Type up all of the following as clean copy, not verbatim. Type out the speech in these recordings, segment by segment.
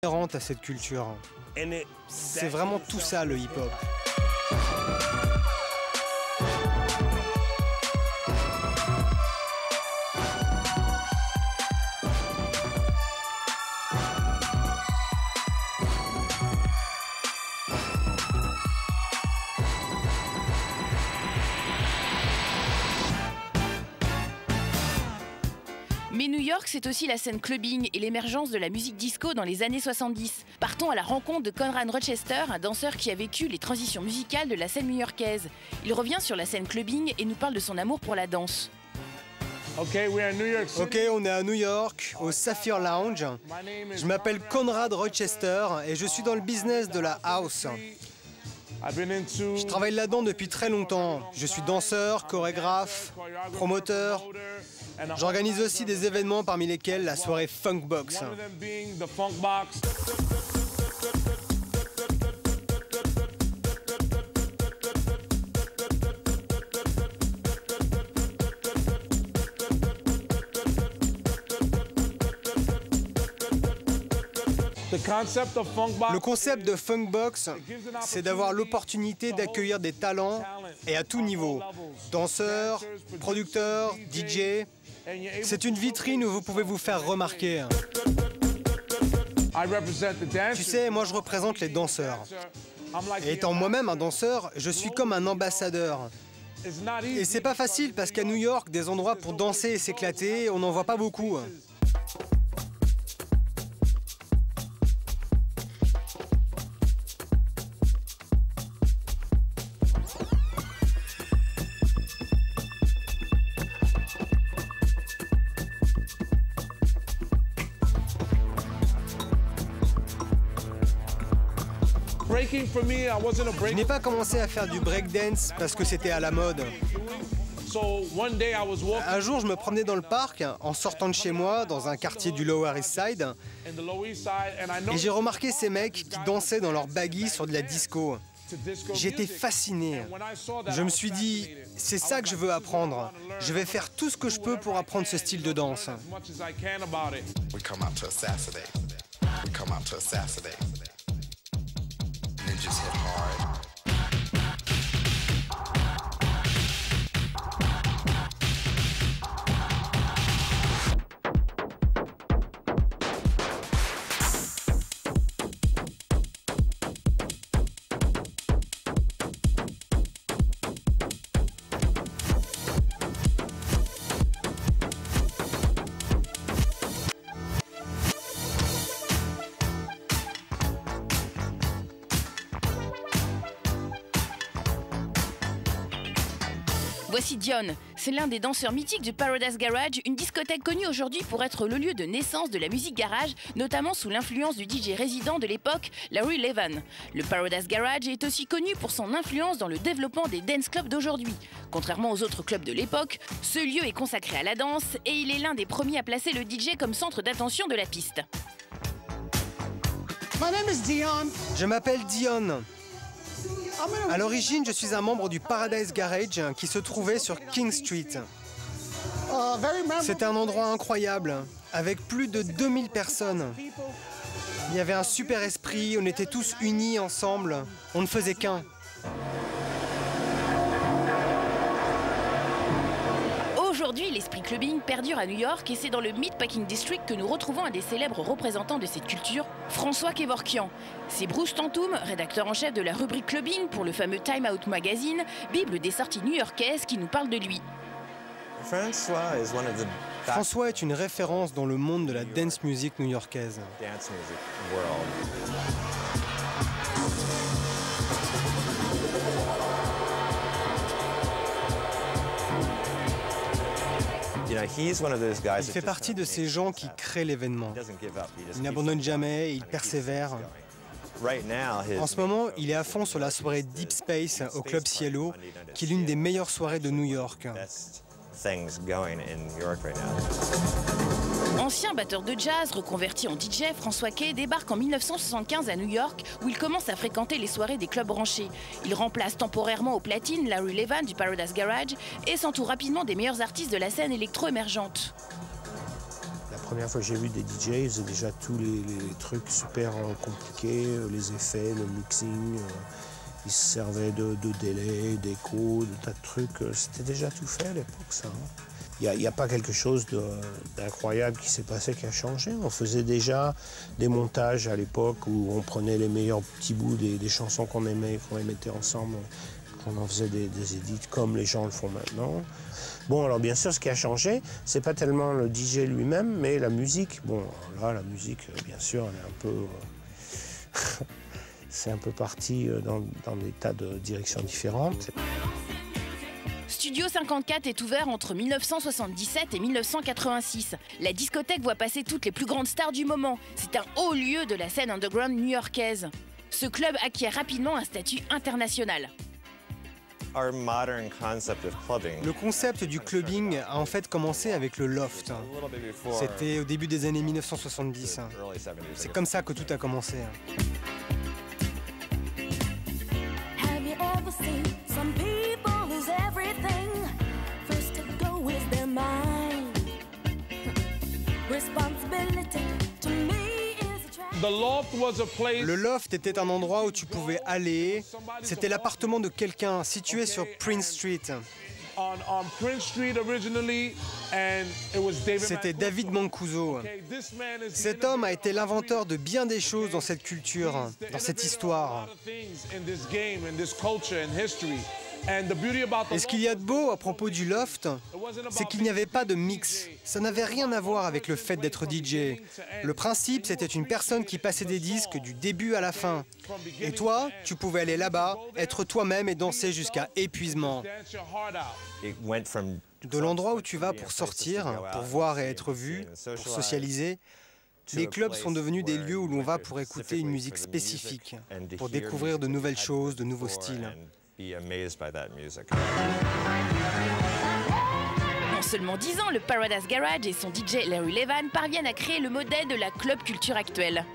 inhérente à cette culture. C'est vraiment tout ça le hip-hop. Mais New York, c'est aussi la scène clubbing et l'émergence de la musique disco dans les années 70. Partons à la rencontre de Conrad Rochester, un danseur qui a vécu les transitions musicales de la scène new-yorkaise. Il revient sur la scène clubbing et nous parle de son amour pour la danse. Ok, on est à New York, au Sapphire Lounge. Je m'appelle Conrad Rochester et je suis dans le business de la house. Je travaille là-dedans depuis très longtemps. Je suis danseur, chorégraphe, promoteur. J'organise aussi des événements parmi lesquels la soirée Funkbox. Le concept de Funkbox, c'est d'avoir l'opportunité d'accueillir des talents et à tout niveau. Danseurs, producteurs, DJ. C'est une vitrine où vous pouvez vous faire remarquer. Tu sais, moi je représente les danseurs. Et étant moi-même un danseur, je suis comme un ambassadeur. Et c'est pas facile parce qu'à New York, des endroits pour danser et s'éclater, on n'en voit pas beaucoup. Je n'ai pas commencé à faire du breakdance parce que c'était à la mode. Un jour, je me promenais dans le parc en sortant de chez moi, dans un quartier du Lower East Side, et j'ai remarqué ces mecs qui dansaient dans leur baggy sur de la disco. J'étais fasciné. Je me suis dit, c'est ça que je veux apprendre. Je vais faire tout ce que je peux pour apprendre ce style de danse. Ninjas hit hard. Voici Dion, c'est l'un des danseurs mythiques du Paradise Garage, une discothèque connue aujourd'hui pour être le lieu de naissance de la musique garage, notamment sous l'influence du DJ résident de l'époque, Larry Levan. Le Paradise Garage est aussi connu pour son influence dans le développement des dance clubs d'aujourd'hui. Contrairement aux autres clubs de l'époque, ce lieu est consacré à la danse et il est l'un des premiers à placer le DJ comme centre d'attention de la piste. Je m'appelle Dion. À l'origine, je suis un membre du Paradise Garage qui se trouvait sur King Street. C'était un endroit incroyable, avec plus de 2000 personnes. Il y avait un super esprit, on était tous unis ensemble, on ne faisait qu'un. Aujourd'hui, l'esprit clubbing perdure à New York et c'est dans le Meatpacking District que nous retrouvons un des célèbres représentants de cette culture, François Kevorkian. C'est Bruce Tantoum, rédacteur en chef de la rubrique clubbing pour le fameux Time Out Magazine, bible des sorties new-yorkaises, qui nous parle de lui. François est une référence dans le monde de la dance music new-yorkaise. Il fait partie de ces gens qui créent l'événement. Il n'abandonne jamais, il persévère. En ce moment, il est à fond sur la soirée Deep Space au Club Cielo, qui est l'une des meilleures soirées de New York. Ancien batteur de jazz, reconverti en DJ, François Kay débarque en 1975 à New York où il commence à fréquenter les soirées des clubs branchés. Il remplace temporairement au platine Larry Levan du Paradise Garage et s'entoure rapidement des meilleurs artistes de la scène électro-émergente. première fois que j'ai vu des DJ, ils faisaient déjà tous les trucs super compliqués, les effets, le mixing. Ils se servaient de délais, d'écho, de tas de trucs. C'était déjà tout fait à l'époque, ça. Il n'y a pas quelque chose d'incroyable qui s'est passé, qui a changé. On faisait déjà des montages à l'époque où on prenait les meilleurs petits bouts des chansons qu'on aimait, qu'on les mettait ensemble. On en faisait des édits comme les gens le font maintenant. Bon, alors bien sûr, ce qui a changé, c'est pas tellement le DJ lui-même, mais la musique. Bon, là, la musique, bien sûr, elle est un peu... c'est un peu parti dans des tas de directions différentes. Studio 54 est ouvert entre 1977 et 1986. La discothèque voit passer toutes les plus grandes stars du moment. C'est un haut lieu de la scène underground new-yorkaise. Ce club acquiert rapidement un statut international. Le concept du clubbing a en fait commencé avec le loft. C'était au début des années 1970. C'est comme ça que tout a commencé. Le loft était un endroit où tu pouvais aller. C'était l'appartement de quelqu'un situé sur Prince Street. C'était David Mancuso. Cet homme a été l'inventeur de bien des choses dans cette culture, dans cette histoire. Et ce qu'il y a de beau à propos du loft, c'est qu'il n'y avait pas de mix. Ça n'avait rien à voir avec le fait d'être DJ. Le principe, c'était une personne qui passait des disques du début à la fin. Et toi, tu pouvais aller là-bas, être toi-même et danser jusqu'à épuisement. De l'endroit où tu vas pour sortir, pour voir et être vu, pour socialiser, les clubs sont devenus des lieux où l'on va pour écouter une musique spécifique, pour découvrir de nouvelles choses, de nouveaux styles. En seulement 10 ans, le Paradise Garage et son DJ Larry Levan parviennent à créer le modèle de la club culture actuelle.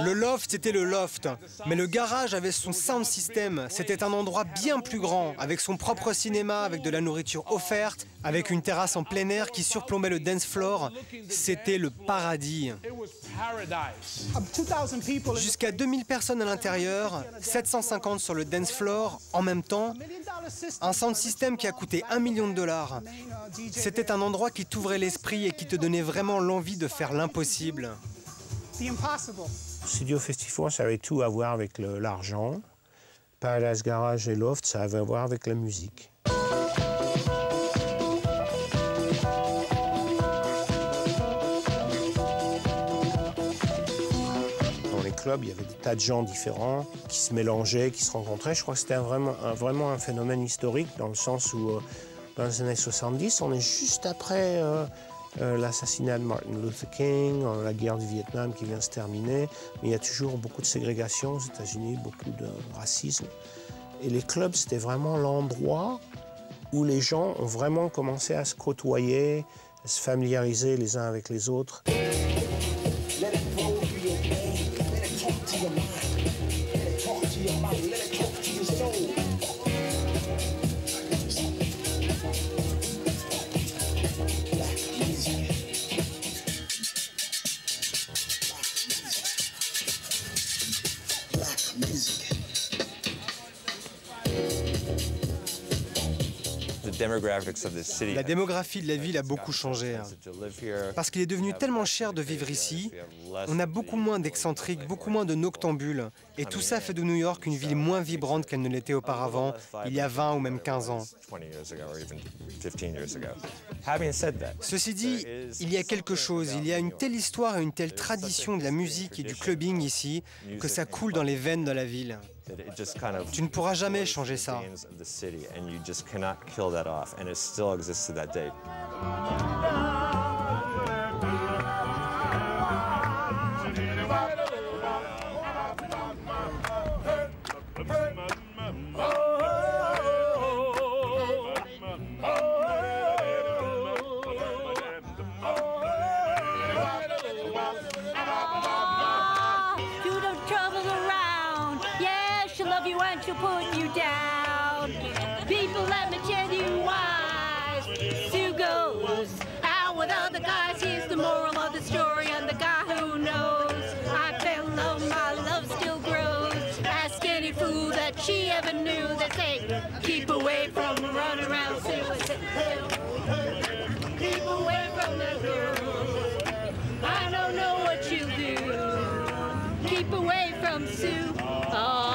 Le loft, c'était le loft, mais le garage avait son sound system. C'était un endroit bien plus grand, avec son propre cinéma, avec de la nourriture offerte, avec une terrasse en plein air qui surplombait le dance floor. C'était le paradis. Jusqu'à 2000 personnes à l'intérieur, 750 sur le dance floor en même temps. Un sound system qui a coûté $1 million. C'était un endroit qui t'ouvrait l'esprit et qui te donnait vraiment l'envie de faire l'impossible. Studio 54, ça avait tout à voir avec l'argent. Paradise Garage et Loft, ça avait à voir avec la musique. Dans les clubs, il y avait des tas de gens différents qui se mélangeaient, qui se rencontraient. Je crois que c'était vraiment un phénomène historique, dans le sens où, dans les années 70, on est juste après... l'assassinat de Martin Luther King, la guerre du Vietnam qui vient se terminer, mais il y a toujours beaucoup de ségrégation aux États-Unis, beaucoup de racisme. Et les clubs, c'était vraiment l'endroit où les gens ont vraiment commencé à se côtoyer, à se familiariser les uns avec les autres. La démographie de la ville a beaucoup changé. Parce qu'il est devenu tellement cher de vivre ici, on a beaucoup moins d'excentriques, beaucoup moins de noctambules. Et tout ça fait de New York une ville moins vibrante qu'elle ne l'était auparavant, il y a 20 ou même 15 ans. Ceci dit, il y a quelque chose, il y a une telle histoire et une telle tradition de la musique et du clubbing ici, que ça coule dans les veines de la ville. Tu ne pourras jamais changer ça. To put you down, people, let me tell you why. Two goes, I she ever knew. They say, keep away from the runaround Sue. Keep away from the girl. I don't know what you do. Keep away from Sue. Oh.